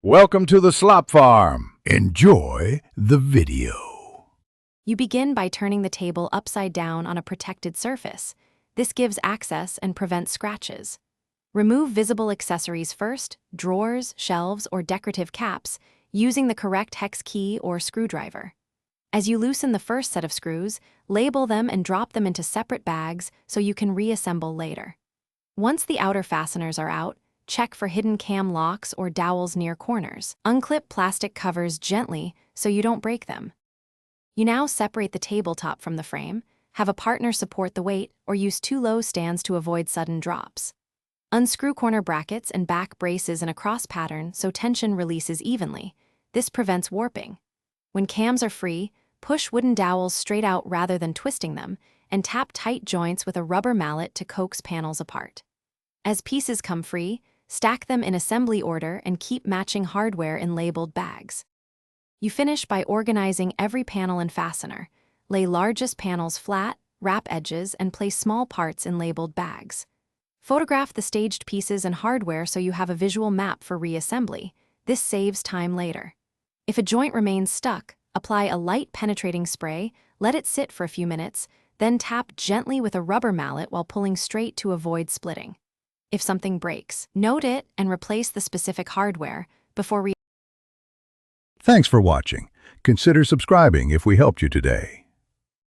Welcome to the Slop Farm. Enjoy the video. You begin by turning the table upside down on a protected surface. This gives access and prevents scratches. Remove visible accessories first, drawers, shelves, or decorative caps, using the correct hex key or screwdriver. As you loosen the first set of screws, label them and drop them into separate bags so you can reassemble later. Once the outer fasteners are out, check for hidden cam locks or dowels near corners. Unclip plastic covers gently so you don't break them. You now separate the tabletop from the frame, have a partner support the weight, or use two low stands to avoid sudden drops. Unscrew corner brackets and back braces in a cross pattern so tension releases evenly. This prevents warping. When cams are free, push wooden dowels straight out rather than twisting them, and tap tight joints with a rubber mallet to coax panels apart. As pieces come free, stack them in assembly order and keep matching hardware in labeled bags. You finish by organizing every panel and fastener. Lay largest panels flat, wrap edges, and place small parts in labeled bags. Photograph the staged pieces and hardware so you have a visual map for reassembly. This saves time later. If a joint remains stuck, apply a light penetrating spray, let it sit for a few minutes, then tap gently with a rubber mallet while pulling straight to avoid splitting. If something breaks, note it and replace the specific hardware before Thanks for watching. Consider subscribing if we helped you today.